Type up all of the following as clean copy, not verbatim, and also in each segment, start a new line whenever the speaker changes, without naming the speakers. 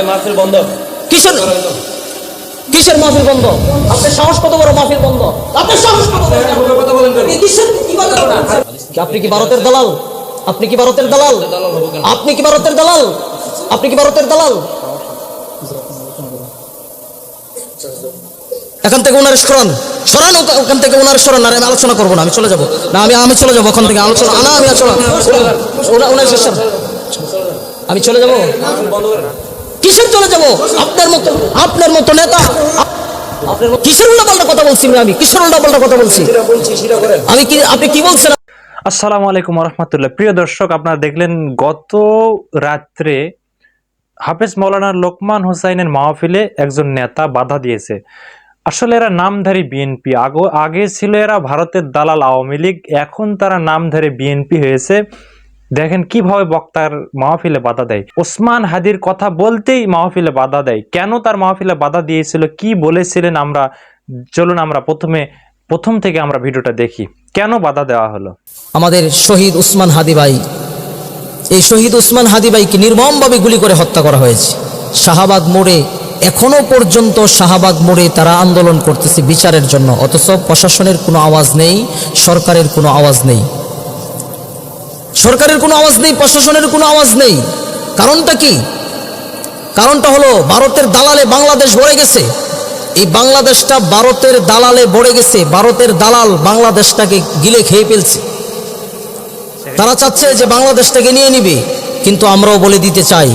মাহফিল বন্ধ।
কিসের কিসের মাহফিল বন্ধ? আপনার সাহস কত বড়? মাহফিল বন্ধ? আপনার সাহস কত বড়?
কথা বলেন কেন?
আপনি কি ভারতের দালাল? আপনি কি ভারতের দালাল? আপনি কি ভারতের দালাল? আপনি কি ভারতের দালাল? এখান থেকে ওনার সরান, সরান ওখান থেকে ওনার সরান। আর আমি আলোচনা করবো না, আমি চলে যাবো না, আমি চলে যাবো ওখান থেকে। আলোচনা না, আমি ওনার শেষ, আমি চলে যাবো। কিসের চলে যাবো? আপনার মতো নেতা কিসের উল্টাপাল্টা কথা বলছি? আমি কিসের উল্টাপাল্টা কথা বলছি? আমি কি, আপনি কি বলছেন?
আসসালামু আলাইকুম রহমতুল্লাহ। প্রিয় দর্শক, আপনারা দেখলেন গত রাত্রে হাফেজ মাওলানা লোকমান হুসাইনের মাহফিলে একজন নেতা বাধা দিয়েছে। আসলে এরা নামধারী বিএনপি, আগে ছিল এরা ভারতের দালাল আওয়ামী লীগ, এখন তারা নামধারী বিএনপি হয়েছে। দেখেন কিভাবে বক্তার মাহফিলে বাধা দেয়। ওসমান হাদির কথা বলতেই মাহফিলে বাধা দেয়। কেন তার মাহফিলে বাধা দিয়েছিল, কি বলেছিলেন, চলুন আমরা প্রথম থেকে আমরা ভিডিওটা দেখি কেন বাধা দেওয়া হলো।
আমাদের শহীদ উসমান হাদি ভাই, এই শহীদ উসমান হাদি ভাইকে নির্মমভাবে গুলি করে হত্যা করা হয়েছে শাহবাগ মোড়ে। এখনো পর্যন্ত শাহবাগ মোড়ে তারা আন্দোলন করতেছে বিচারের জন্য, অথচ প্রশাসনের কোনো আওয়াজ নেই, সরকারের কোনো আওয়াজ নেই, সরকারের কোনো আওয়াজ নেই, প্রশাসনের কোনো আওয়াজ নেই। কারণটা কি? কারণটা হলো ভারতের দালালে বাংলাদেশ ভরে গেছে। এই বাংলাদেশটা ভারতের দালালে ভরে গেছে। ভারতের দালাল বাংলাদেশটাকে গিলে খেয়ে ফেলছে। তারা চাচ্ছে যে বাংলাদেশটাকে নিয়ে নিবে, কিন্তু আমরাও বলে দিতে চাই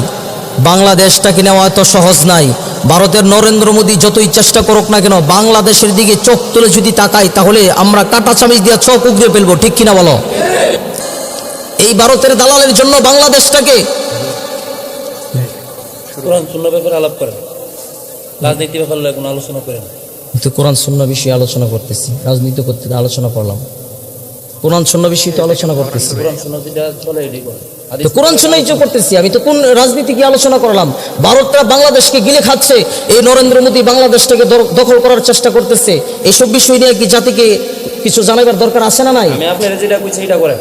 বাংলাদেশটাকে নেওয়া এত সহজ নাই। ভারতের নরেন্দ্র মোদী যতই চেষ্টা করুক না কেন, বাংলাদেশের দিকে চোখ তুলে যদি তাকাই তাহলে আমরা কাঁটা চামিচ দিয়ে চোখ উগড়ে ফেলবো, ঠিক কিনা বলো? এই ভারতের দালালের জন্য বাংলাদেশটাকে
কোরআন সুন্নাহ ব্যাপারে আলাপ করেন, রাজনীতি ব্যাপারে কোনো আলোচনা করেন।
তো কোরআন সুন্নাহ বিষয়ে আলোচনা করতেছি, রাজনীতি করতে আলোচনা করলাম, কোরআন সুন্নাহ বিষয়ে তো আলোচনা করতেছি।
কোরআন সুন্নাহ যেটা চলে এটাই করেন।
তো কোরআন সুন্নাহই তো করতেছি, আমি তো কোন রাজনীতি কি আলোচনা করলাম? ভারতরা বাংলাদেশকে গিলে খাচ্ছে, এই নরেন্দ্র মোদী বাংলাদেশটাকে দখল করার চেষ্টা করতেছে। এইসব বিষয় নিয়ে কি জাতিকে কিছু জানাবার দরকার আছে না নাই?
আমি আপনার যেটা কইছি এটা করেন।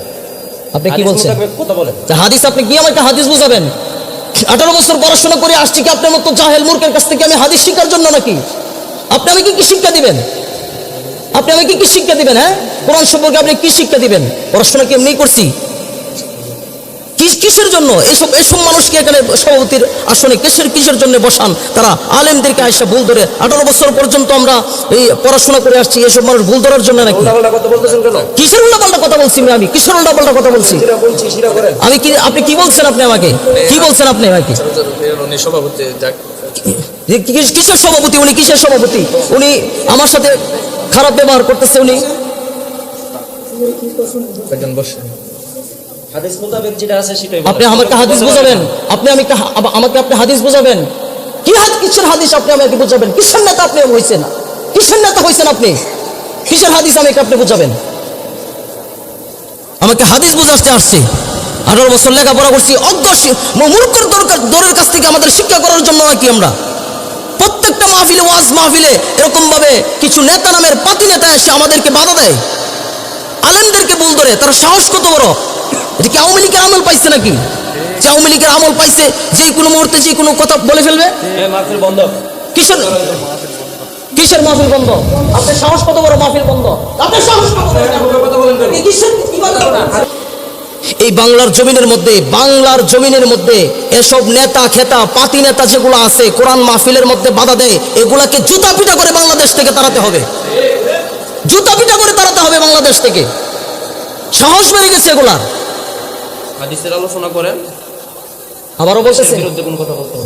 আপনি কি বলছেন?
কথা বলেন।
হাদিস, আপনি কি আমাকে হাদিস বুঝাবেন? 18 বছর পড়াশোনা করে আসছি কি আপনার মতো জাহেল মূর্খের কাছ থেকে আমি হাদিস শিক্ষার জন্য নাকি? আপনি আমাকে কি শিক্ষা দিবেন? আপনি আমাকে কি শিক্ষা দিবেন? হ্যাঁ, কোরআন সম্পর্কে আপনি কি শিক্ষা দিবেন? পড়াশোনা কি এমনি করছি? কিসের জন্য এসব মানুষকে এখানে সভাপতির আসনে কিসের জন্য বসান? তারা আলেমদেরকে আয়সা ভুল ধরে 18 বছর পর্যন্ত আমরা এই পড়াশোনা করে আসছি, এসব মানুষ ভুল ধরার জন্য নাকি?
কথা বলতেছেন কেন?
কিসের উল্টাপাল্টা কথা বলছি? আমি কিসের উল্টাপাল্টা কথা বলছি? আমি কি, আপনি কি বলছেন? আপনি আমাকে কি বলছেন? আপনি আমাকে কিসের সভাপতি? উনি কিসের সভাপতি? উনি আমার সাথে খারাপ ব্যবহার করতেছে। উনি
হাদিস মোতাবেক যেটা আছে সেটাই
আপনি আমাকে হাদিস বুঝাবেন? আমাকে আপনি হাদিস বুঝাবেন? কিসের হাদিস আপনি আমাকে বুঝাবেন? কিসের নেতা আপনি হয়েছেন? কিসের নেতা হয়েছেন আপনি? কিসের হাদিস আমাকে আপনি বুঝাবেন? আমাকে হাদিস বুঝাতে আসছে। 18 বছর লেখাপড়া করছি, অজ্ঞ মূর্খর দরের কাছ থেকে আমাদের শিক্ষা করার জন্য নাকি আমরা প্রত্যেকটা মাহফিলে, ওয়াজ মাহফিলে এরকম ভাবে কিছু নেতা নামের পাতি নেতা এসে আমাদেরকে বাধা দেয়, আলেমদেরকে ভুল ধরে। তার সাহস কত বড়! এটা কি আওয়ামী লীগের আমল পাইছে নাকি? যে আওয়ামী লীগের আমল পাইছে, যে কোনো মুহূর্তে যে কোনো কথা বলে ফেলবে।
মাহফিল বন্ধ।
কিসের মাহফিল বন্ধ? আপনার সাহস কত বড়? মাহফিল বন্ধ? আপনার সাহস কত বড়?
কথা বলেন কেন?
এই বাংলার জমিনের মধ্যে এসব নেতা খেতা পাতি নেতা যেগুলো আছে, কোরআন মাহফিলের মধ্যে বাধা দেয়, এগুলাকে জুতা পিটা করে বাংলাদেশ থেকে তাড়াতে হবে। জুতা পিটা করে তাড়াতে হবে বাংলাদেশ থেকে। সাহস বেড়ে গেছে এগুলা।
হাদিসের আলোচনা করেন।
আবারও বলতেছে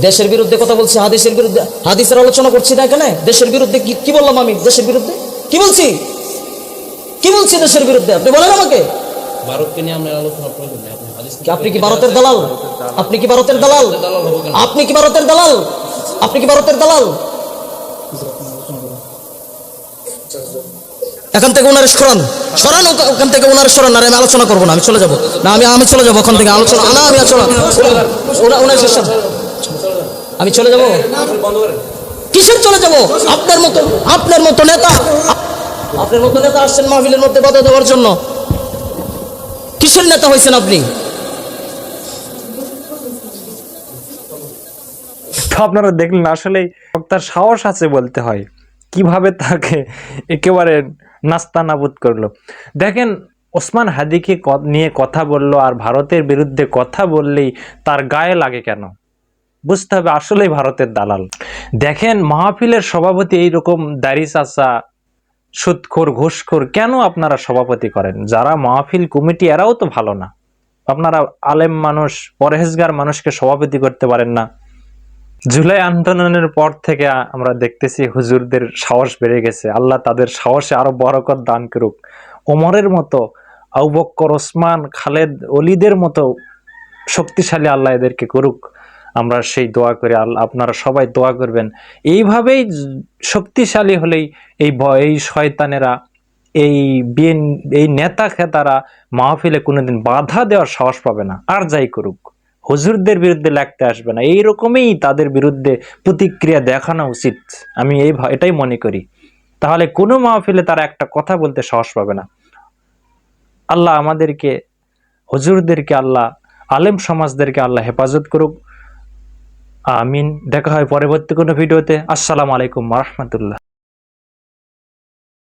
দেশের বিরুদ্ধে কথা বলছি, হাদিসের বিরুদ্ধে। হাদিসের আলোচনা করছি না এখানে। দেশের বিরুদ্ধে কি বললাম আমি? দেশের বিরুদ্ধে কি বলছি? দেশের বিরুদ্ধে আপনি বলেন আমাকে।
ভারতকে নিয়ে আমরা আলোচনা প্রয়োজন নেই।
আপনি কি ভারতের দালাল? আপনি কি ভারতের দালাল? আপনি কি ভারতের দালাল? আপনি কি ভারতের দালাল? এখান থেকে ওনার সরান, ওখান থেকে ওনার সরান। আর আমি আলোচনা করবো না, আমি চলে যাবো না, আমি চলে যাবো ওখান থেকে। আলোচনা না, আমি আমি চলে যাবো। কিসের চলে যাবো? আপনার মতো নেতা আসছেন মাহফিলের মধ্যে বাধা দেওয়ার জন্য। কিসের নেতা হয়েছেন আপনি?
আপনারা দেখলেন আসলে তার সাহস আছে বলতে হয়, কিভাবে তাকে একেবারে নাস্তানাবুদ করলো। দেখেন ওসমান হাদিকে নিয়ে কথা বললো আর ভারতের বিরুদ্ধে কথা বললেই তার গায়ে লাগে কেন? বুঝতে হবে আসলেই ভারতের দালাল। দেখেন মাহফিলের সভাপতি এইরকম দাড়ি চাচা, সুদখোর, ঘুষখোর কেন আপনারা সভাপতি করেন? যারা মাহফিল কমিটি এরাও তো ভালো না। আপনারা আলেম মানুষ, পরহেজগার মানুষকে সভাপতি করতে পারেন না। জুলাই আন্দোলনের পর থেকে আমরা দেখতেছি হুজুরদের সাহস বেড়ে গেছে। আল্লাহ তাদের সাহসে আরো বরকত দান করুক। ওমরের মতো, আবু বকর, ওসমান, খালেদ, অলিদের মতো শক্তিশালী আল্লাহ এদেরকে করুক। আমরা সেই দোয়া করি। আল্লাহ আপনারা সবাই দোয়া করবেন। এইভাবেই শক্তিশালী হলেই এই শয়তানেরা, এই নেতা খেতারা মাহফিলে কোনোদিন বাধা দেওয়ার সাহস পাবে না। আর যাই করুক, হুজুরদের বিরুদ্ধে লাগতে আসবে না। এইরকমই তাদের বিরুদ্ধে প্রতিক্রিয়া দেখানো উচিত, আমি এটাই মনে করি। তাহলে কোনো মাহফিলে তারা একটা কথা বলতে সাহস পাবে না। আল্লাহ আমাদেরকে, হুজুরদেরকে আল্লাহ, আলেম সমাজদেরকে আল্লাহ হেফাজত করুক। আমিন। দেখা হয় পরবর্তী কোনো ভিডিওতে। আসসালামু আলাইকুম ওয়া রাহমাতুল্লাহ।